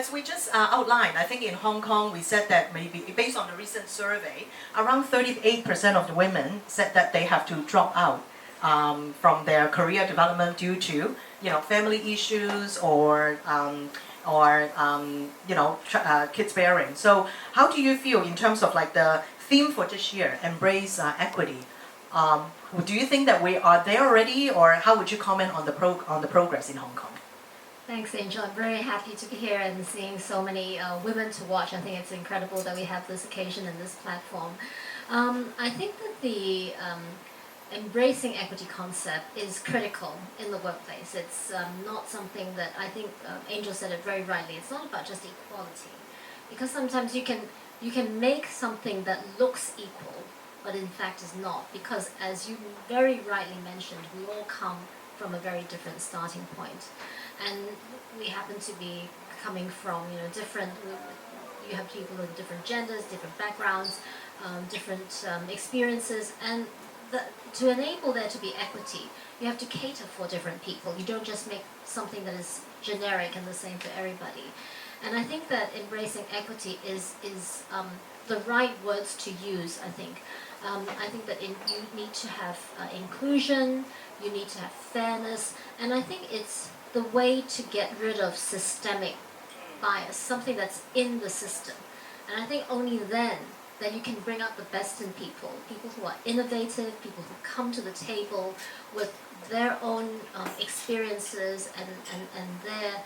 as we just outlined, I think in Hong Kong we said that maybe based on a recent survey, around 38% of the women said that they have to drop out from their career development due to family issues or kids bearing. So how do you feel in terms of like the theme for this year, embrace equity? Do you think that we are there already, or how would you comment on the progress in Hong Kong? Thanks, Angel. I'm very happy to be here and seeing so many women to watch. I think it's incredible that we have this occasion and this platform. I think that the embracing equity concept is critical in the workplace. It's not something that I think Angel said it very rightly. It's not about just equality, because sometimes you can make something that looks equal, but in fact is not. Because as you very rightly mentioned, we all come from a very different starting point, and we happen to be coming from different. You have people with different genders, different backgrounds, different experiences, and to enable there to be equity, you have to cater for different people. You don't just make something that is generic and the same for everybody. And I think that embracing equity is the right words to use. I think that you need to have inclusion, you need to have fairness, and I think it's the way to get rid of systemic bias, something that's in the system. And I think only then that you can bring out the best in people who are innovative, people who come to the table with their own experiences and their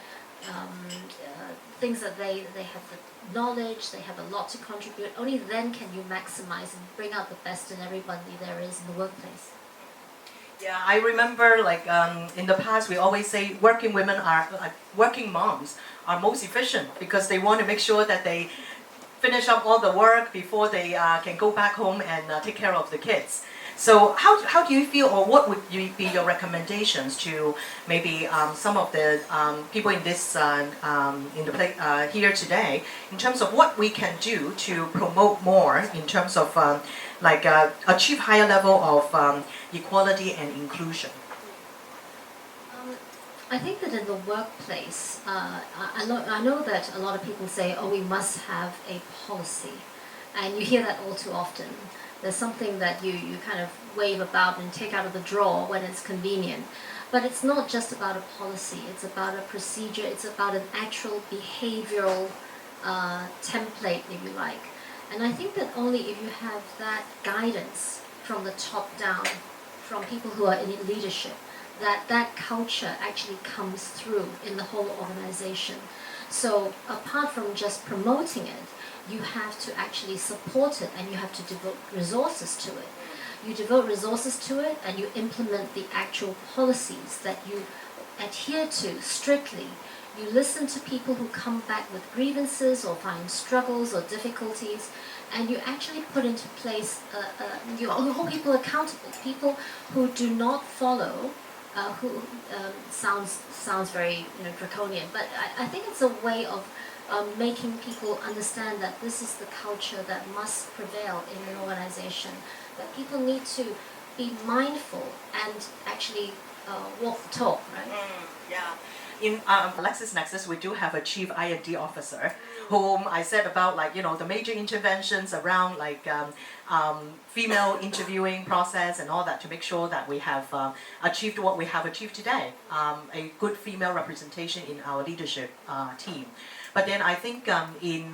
things that they have the knowledge, they have a lot to contribute. Only then can you maximize and bring out the best in everybody there is in the workplace. Yeah, I remember in the past we always say working moms are most efficient because they want to make sure that they finish up all the work before they can go back home and take care of the kids. So how do you feel, or what would be your recommendations to maybe some of the people in this here today in terms of what we can do to promote more in terms of achieve higher level of equality and inclusion? I think that in the workplace, I know that a lot of people say, oh, we must have a policy. And you hear that all too often. There's something that you kind of wave about and take out of the drawer when it's convenient. But it's not just about a policy. It's about a procedure. It's about an actual behavioral template, if you like. And I think that only if you have that guidance from the top down, from people who are in leadership, that culture actually comes through in the whole organization. So apart from just promoting it, you have to actually support it, and you have to devote resources to it. You devote resources to it and you implement the actual policies that you adhere to strictly. You listen to people who come back with grievances or find struggles or difficulties, and you actually put into place, you hold people accountable. People who do not follow, who sounds very draconian, but I think it's a way of making people understand that this is the culture that must prevail in an organization, that people need to be mindful and actually walk the talk, right? Yeah. In LexisNexis, we do have a chief I&D officer, whom I said about the major interventions around female interviewing process and all that to make sure that we have achieved what we have achieved today, a good female representation in our leadership team. But then I think in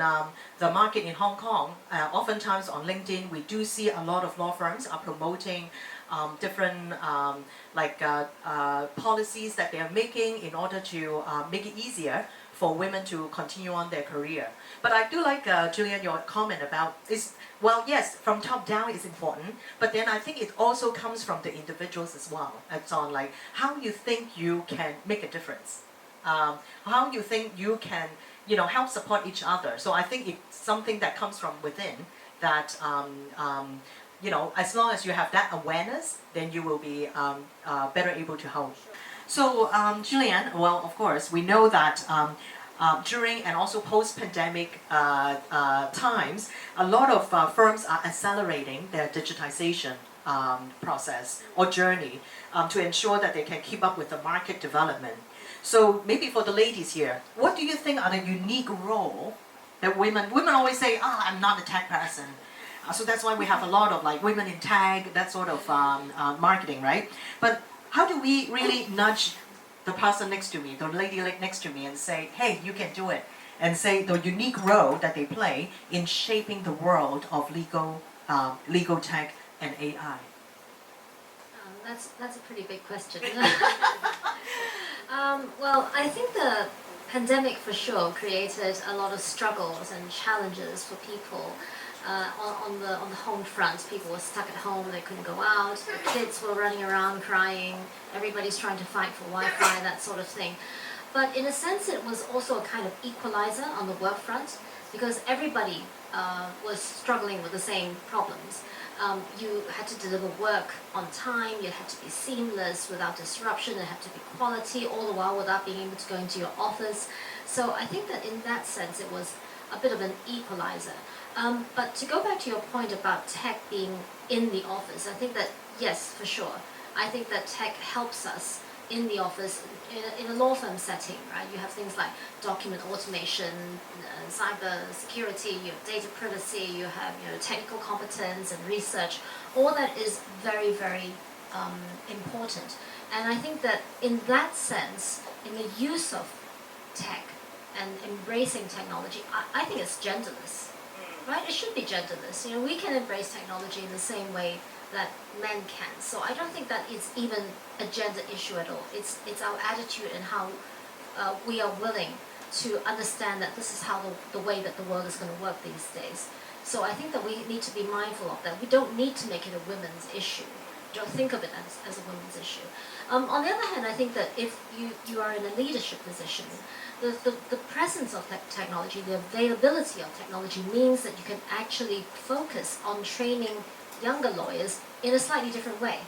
the market in Hong Kong, oftentimes on LinkedIn, we do see a lot of law firms are promoting different policies that they are making in order to make it easier for women to continue on their career. But I do like, Julianne, your comment about well, yes, from top down is important, but then I think it also comes from the individuals as well. It's on how you think you can make a difference, how you think you can help support each other. So I think it's something that comes from within that as long as you have that awareness, then you will be better able to help. So Julianne, well, of course, we know that during and also post-pandemic times, a lot of firms are accelerating their digitization process or journey to ensure that they can keep up with the market development. So maybe for the ladies here, what do you think are the unique role that women always say, I'm not a tech person. So that's why we have a lot of like women in tech, that sort of marketing, right? But how do we really nudge the person next to me, the lady next to me, and say, hey, you can do it, and say the unique role that they play in shaping the world of legal tech and AI? That's a pretty big question. Well, I think the pandemic for sure created a lot of struggles and challenges for people. On the home front, people were stuck at home, they couldn't go out, the kids were running around crying, everybody's trying to fight for Wi-Fi, that sort of thing. But in a sense, it was also a kind of equalizer on the work front, because everybody was struggling with the same problems. You had to deliver work on time, you had to be seamless without disruption, it had to be quality, all the while without being able to go into your office. So I think that in that sense it was a bit of an equalizer. But to go back to your point about tech being in the office, I think that, yes, for sure. I think that tech helps us in the office, in a law firm setting, right? You have things like document automation, cyber security, you have data privacy, you have technical competence and research. All that is very, very important. And I think that in that sense, in the use of tech and embracing technology, I think it's genderless. Right? It should be genderless. We can embrace technology in the same way that men can. So I don't think that it's even a gender issue at all. It's our attitude and how we are willing to understand that this is how the way that the world is going to work these days. So I think that we need to be mindful of that. We don't need to make it a women's issue. Don't think of it as a women's issue. On the other hand, I think that if you are in a leadership position, the presence of technology, the availability of technology means that you can actually focus on training younger lawyers in a slightly different way.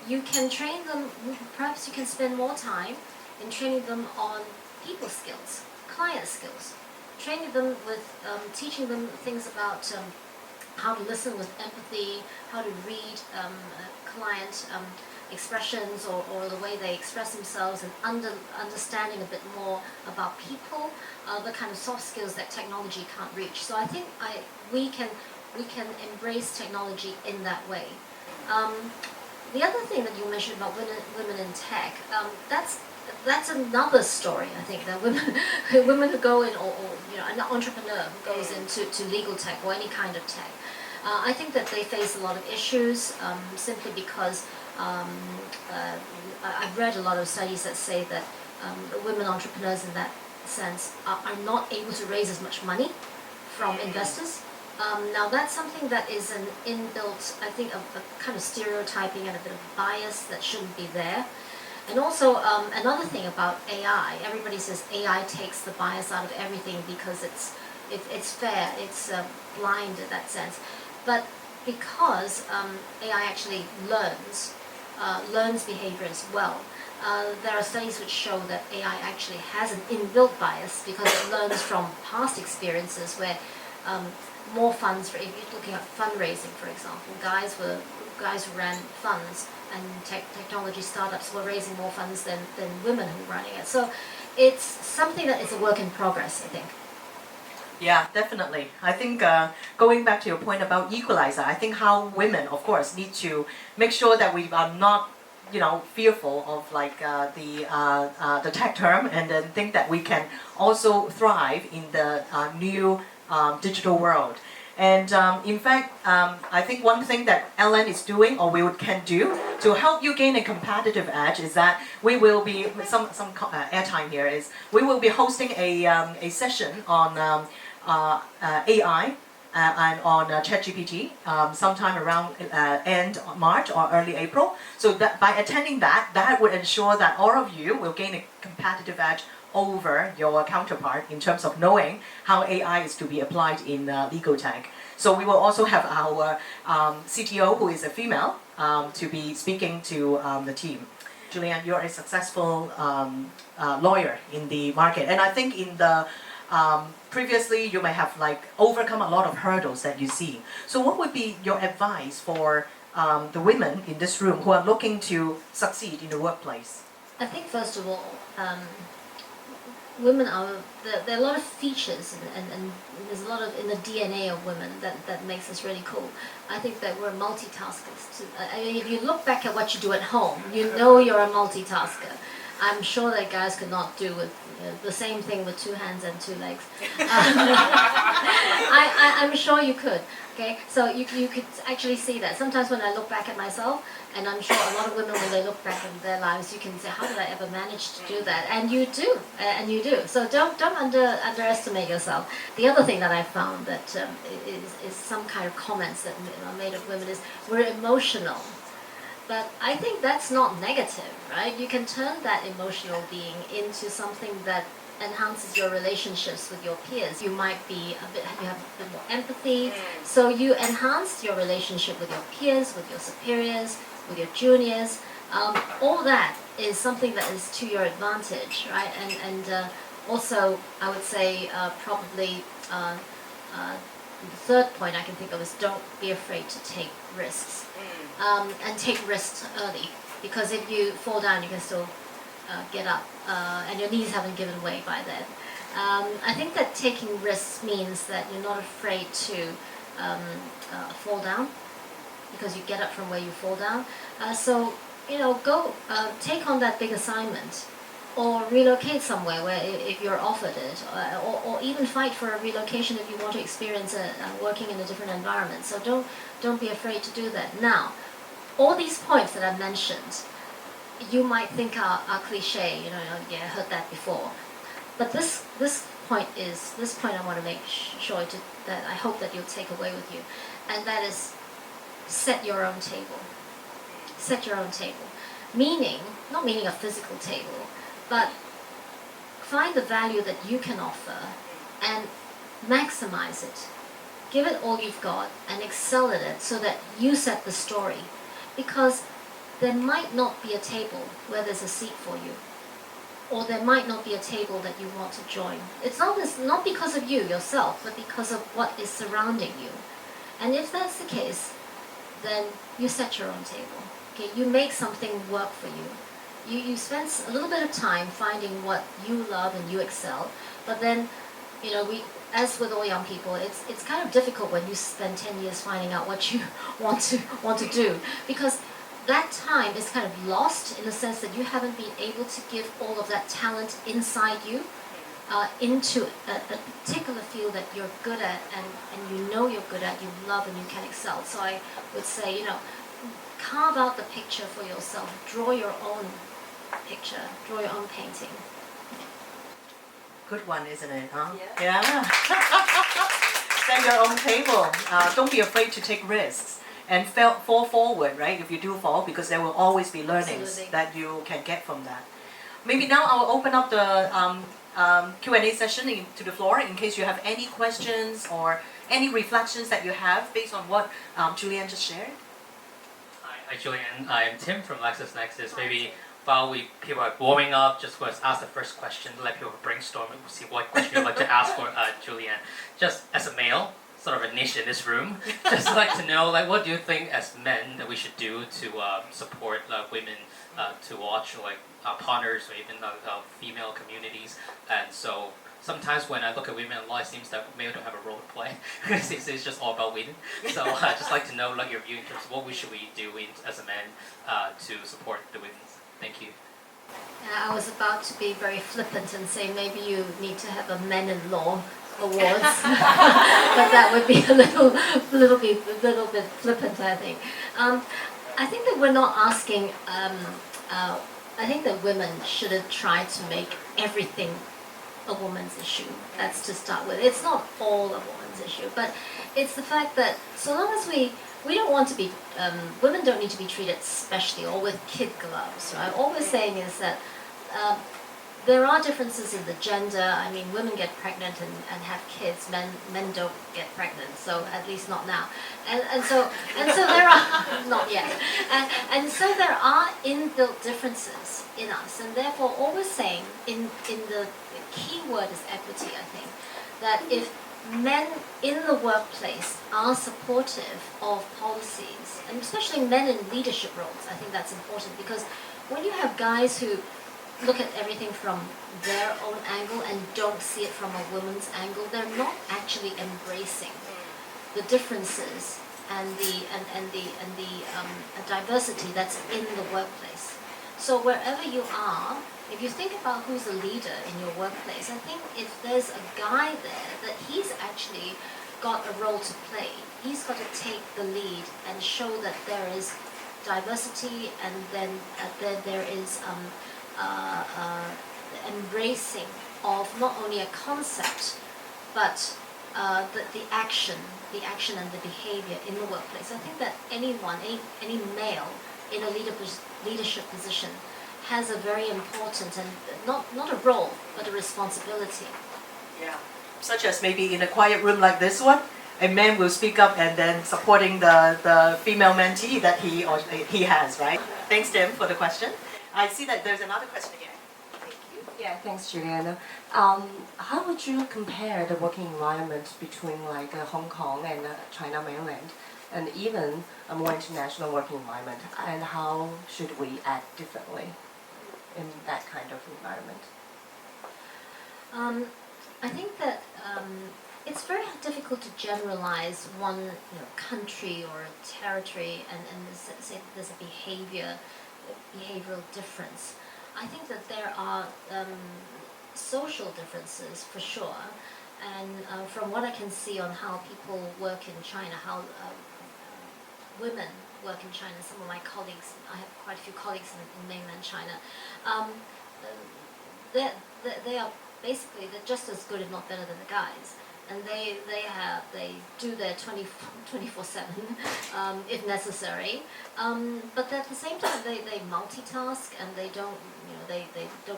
You can train them, perhaps you can spend more time in training them on people skills, client skills, training them with, teaching them things about how to listen with empathy, how to read client expressions or the way they express themselves, and understanding a bit more about people, the kind of soft skills that technology can't reach. So I think we can embrace technology in that way. The other thing that you mentioned about women in tech, that's another story. I think that women who go in, or an entrepreneur who goes into legal tech or any kind of tech, I think that they face a lot of issues simply because I've read a lot of studies that say that women entrepreneurs in that sense are not able to raise as much money from investors. Now that's something that is an inbuilt, I think, a kind of stereotyping and a bit of bias that shouldn't be there. And also another thing about AI, everybody says AI takes the bias out of everything because it's fair, it's blind in that sense. But because AI actually learns behavior as well, there are studies which show that AI actually has an inbuilt bias because it learns from past experiences where more funds, if you're looking at fundraising, for example, guys who ran funds and technology startups were raising more funds than women who were running it. So it's something that is a work in progress, I think. Yeah, definitely. I think going back to your point about equalizer, I think how women, of course, need to make sure that we are not, fearful of like the tech term, and then think that we can also thrive in the new digital world. And in fact, I think one thing that Ellen is doing, or we can do, to help you gain a competitive edge is that we will be, some airtime here is, we will be hosting a session on AI and on ChatGPT sometime around end March or early April. So that by attending that would ensure that all of you will gain a competitive edge over your counterpart in terms of knowing how AI is to be applied in legal tech. So we will also have our CTO, who is a female, to be speaking to the team. Julianne, you're a successful lawyer in the market, and I think in the previously you may have like overcome a lot of hurdles that you see. So what would be your advice for the women in this room who are looking to succeed in the workplace? I think first of all, women are there are a lot of features and there's a lot of in the DNA of women that makes us really cool. I think that we're multitaskers. I mean, if you look back at what you do at home, you know you're a multitasker. I'm sure that guys could not do with the same thing with 2 hands and 2 legs. I'm sure you could. Okay, so you could actually see that. Sometimes when I look back at myself, and I'm sure a lot of women when they look back in their lives, you can say, how did I ever manage to do that? And you do, and you do. So don't underestimate yourself. The other thing that I found that is some kind of comments that are made of women is we're emotional. But I think that's not negative, right? You can turn that emotional being into something that enhances your relationships with your peers. You might be you have a bit more empathy, so you enhance your relationship with your peers, with your superiors, with your juniors. All that is something that is to your advantage, right? And also, I would say probably the third point I can think of is don't be afraid to take risks. And take risks early, because if you fall down, you can still get up, and your knees haven't given way by then. I think that taking risks means that you're not afraid to fall down, because you get up from where you fall down. So, go take on that big assignment, or relocate somewhere where if you're offered it, or even fight for a relocation if you want to experience working in a different environment. So don't be afraid to do that. Now, all these points that I've mentioned, you might think are cliche. Yeah, I heard that before. But this point I want to make sure that I hope that you'll take away with you, and that is set your own table. Set your own table. Not meaning a physical table, but find the value that you can offer and maximize it. Give it all you've got and excel at it so that you set the story. Because there might not be a table where there's a seat for you, or there might not be a table that you want to join. It's not because of you yourself, but because of what is surrounding you. And if that's the case, then you set your own table. Okay, you make something work for you. You spend a little bit of time finding what you love and you excel, but then, as with all young people, it's kind of difficult when you spend 10 years finding out what you want to do, because that time is kind of lost in the sense that you haven't been able to give all of that talent inside you into a particular field that you're good at and you're good at, you love and you can excel. So I would say, carve out the picture for yourself, draw your own picture, draw your own painting. Good one, isn't it? Huh? Yeah. Set your own table. Don't be afraid to take risks and fall forward, right? If you do fall, because there will always be learnings Absolutely. that you can get from that. Maybe now I'll open up the Q&A session to the floor in case you have any questions or any reflections that you have based on what Julianne just shared. Hi, Julianne. I'm Tim from LexisNexis. Maybe while people are warming up, just let's ask the first question, let people brainstorm and see what question you'd like to ask for Julianne. Just as a male, sort of a niche in this room, just like to know, what do you think as men that we should do to support women to watch, partners or even female communities? And so sometimes when I look at women in law, it seems that men don't have a role to play. It's just all about women. So I'd just like to know your view in terms of what should we do as a man to support the women. Thank you. I was about to be very flippant and say maybe you need to have a men-in-law awards, but that would be a little bit flippant, I think. I think that we're not asking. I think that women shouldn't try to make everything a woman's issue. That's to start with. It's not all a woman's issue, but it's the fact that so long as we don't want to be, women don't need to be treated specially or with kid gloves, right? All we're saying is that there are differences in the gender. I mean, women get pregnant and have kids. Men don't get pregnant, so at least not now. And so there are not yet. And so there are inbuilt differences in us, and therefore all we're saying in the key word is equity. I think that if men in the workplace are supportive of policies, and especially men in leadership roles, I think that's important, because when you have guys who look at everything from their own angle and don't see it from a woman's angle, they're not actually embracing the differences and the diversity that's in the workplace. So wherever you are, if you think about who's a leader in your workplace, I think if there's a guy there that he's actually got a role to play, he's got to take the lead and show that there is diversity, and then there is embracing of not only a concept, but the action and the behavior in the workplace. I think that anyone, any male in a leadership position has a very important and not a role, but a responsibility. Yeah, such as maybe in a quiet room like this one, a man will speak up and then supporting the female mentee that he has, right? Thanks, Tim, for the question. I see that there's another question here. Thank you. Yeah, thanks, Julianne. How would you compare the working environment between like Hong Kong and China mainland, and even a more international working environment, and how should we act differently in that kind of environment? I think that it's very difficult to generalize one country or territory and say there's a behavioral difference. I think that there are social differences for sure, and from what I can see on how people work in China, how women work in China, some of my colleagues, I have quite a few colleagues in mainland China, they are basically, they're just as good if not better than the guys, and they do their 24/7 if necessary, but at the same time they multitask, and they don't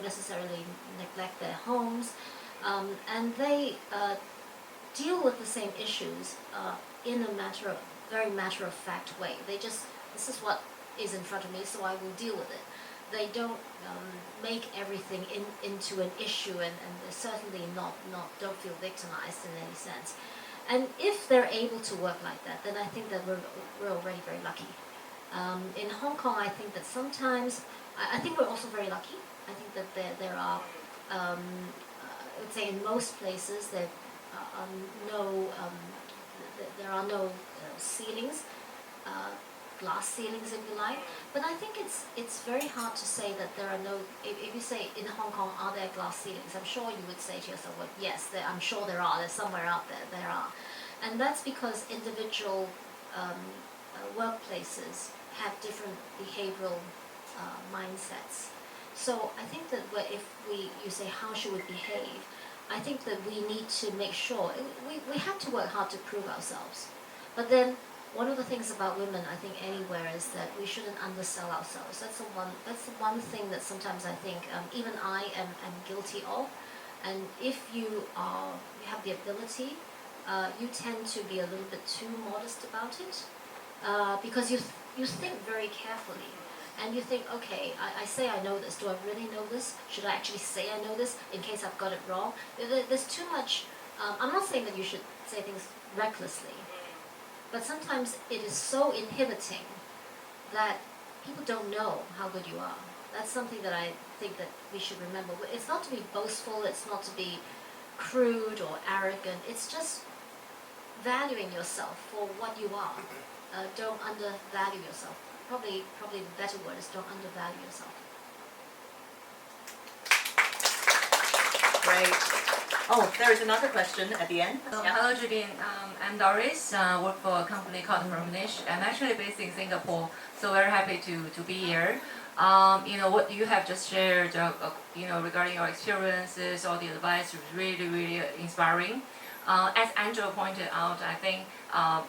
necessarily neglect their homes, and they deal with the same issues in a very matter-of-fact way. This is what is in front of me, so I will deal with it. They don't make everything into an issue, and they're certainly don't feel victimized in any sense. And if they're able to work like that, then I think that we're already very lucky. In Hong Kong, I think that sometimes, I think we're also very lucky. I think that there are, I would say in most places, there are no ceilings, glass ceilings if you like, but I think it's very hard to say that there are no, if you say in Hong Kong are there glass ceilings, I'm sure you would say to yourself, well yes, I'm sure there are, there's somewhere out there are, and that's because individual workplaces have different behavioral mindsets. So I think that if you say how should we behave, I think that we need to make sure, we have to work hard to prove ourselves, but then one of the things about women, I think, anywhere is that we shouldn't undersell ourselves. That's the one thing that sometimes I think even I am guilty of. And if you have the ability, you tend to be a little bit too modest about it, because you think very carefully, and you think, okay, I say I know this. Do I really know this? Should I actually say I know this in case I've got it wrong? There's too much. I'm not saying that you should say things recklessly. But sometimes it is so inhibiting that people don't know how good you are. That's something that I think that we should remember. It's not to be boastful, it's not to be crude or arrogant, it's just valuing yourself for what you are. Don't undervalue yourself. Probably the better word is don't undervalue yourself. Great. Oh, there is another question at the end. Hello, Julianne. I'm Doris. Work for a company called Firminish. I'm actually based in Singapore, so very happy to be here. What you have just shared, regarding your experiences or the advice is really, really inspiring. As Angela pointed out, I think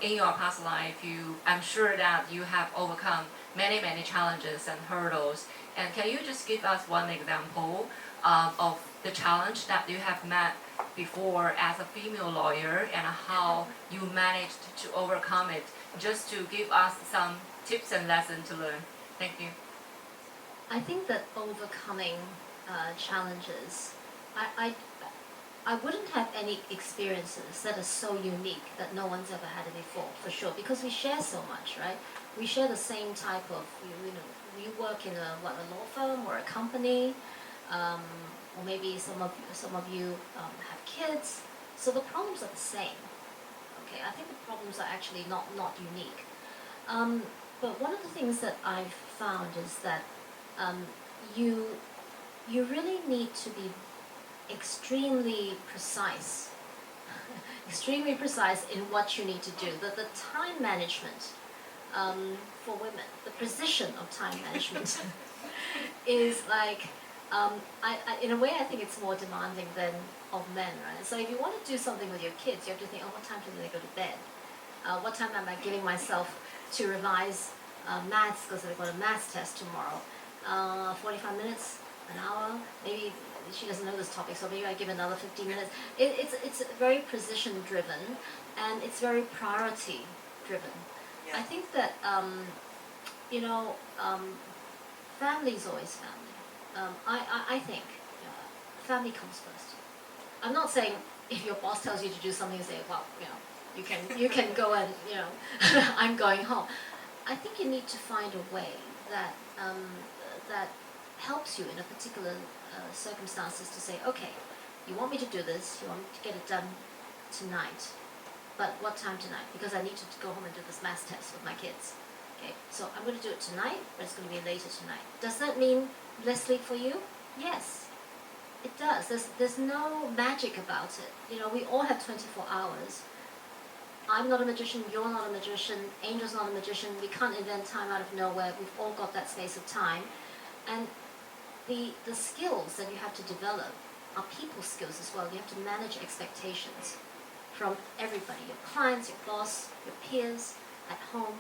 in your past life, I'm sure that you have overcome many, many challenges and hurdles. And can you just give us one example of the challenge that you have met before as a female lawyer, and how you managed to overcome it, just to give us some tips and lessons to learn? Thank you. I think that overcoming challenges, I wouldn't have any experiences that are so unique that no one's ever had it before, for sure, because we share so much, right? We share the same type of, you work in a law firm or a company, or maybe some of you have kids. So the problems are the same. Okay, I think the problems are actually not unique. But one of the things that I've found is that you really need to be extremely precise, extremely precise in what you need to do. The time management for women, the precision of time management is like, in a way, I think it's more demanding than of men, right? So if you want to do something with your kids, you have to think, oh, what time do they go to bed? What time am I giving myself to revise maths, because they've got a maths test tomorrow? 45 minutes, an hour, maybe she doesn't know this topic, so maybe I give another 15 minutes. It's very precision driven, and it's very priority driven. Yeah. I think that, family is always family. I think family comes first. I'm not saying if your boss tells you to do something, you say, well, you can go and, I'm going home. I think you need to find a way that that helps you in a particular circumstances to say, okay, you want me to do this, you want me to get it done tonight, but what time tonight? Because I need to go home and do this math test with my kids. Okay, so I'm going to do it tonight, but it's going to be later tonight. Does that mean less sleep for you? Yes, it does. There's no magic about it. We all have 24 hours. I'm not a magician, you're not a magician, Angel's not a magician, we can't invent time out of nowhere, we've all got that space of time. And the skills that you have to develop are people skills as well. You have to manage expectations from everybody, your clients, your boss, your peers, at home.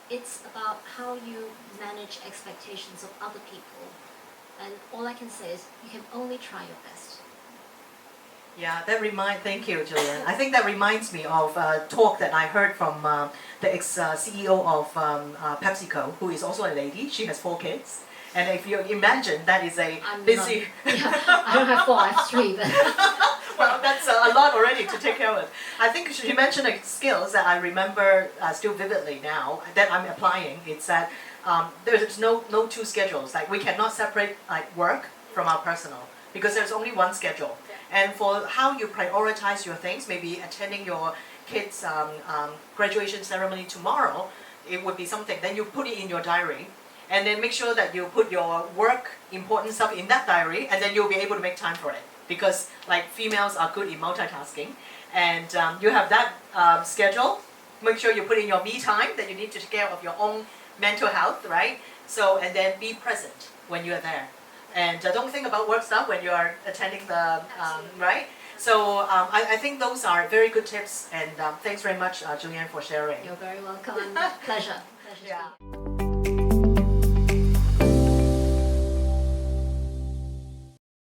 It's about how you manage expectations of other people. And all I can say is you can only try your best. Yeah, thank you, Julianne. I think that reminds me of a talk that I heard from the ex-CEO of PepsiCo, who is also a lady. She has 4 kids. And if you imagine, that is a busy... I don't have 4, I have 3. But well, that's a lot already to take care of. I think she mentioned skills that I remember still vividly now that I'm applying. It's that there's no 2 schedules. Like, we cannot separate work from our personal, because there's only one schedule. And for how you prioritize your things, maybe attending your kids' graduation ceremony tomorrow, it would be something. Then you put it in your diary, and then make sure that you put your work important stuff in that diary, and then you'll be able to make time for it. Because females are good in multitasking, and you have that schedule. Make sure you put in your me time, that you need to take care of your own mental health, right? So, and then be present when you are there. And don't think about work stuff when you are attending the, right? So I think those are very good tips, and thanks very much, Julianne, for sharing. you're very welcome. Pleasure. Pleasure to be here.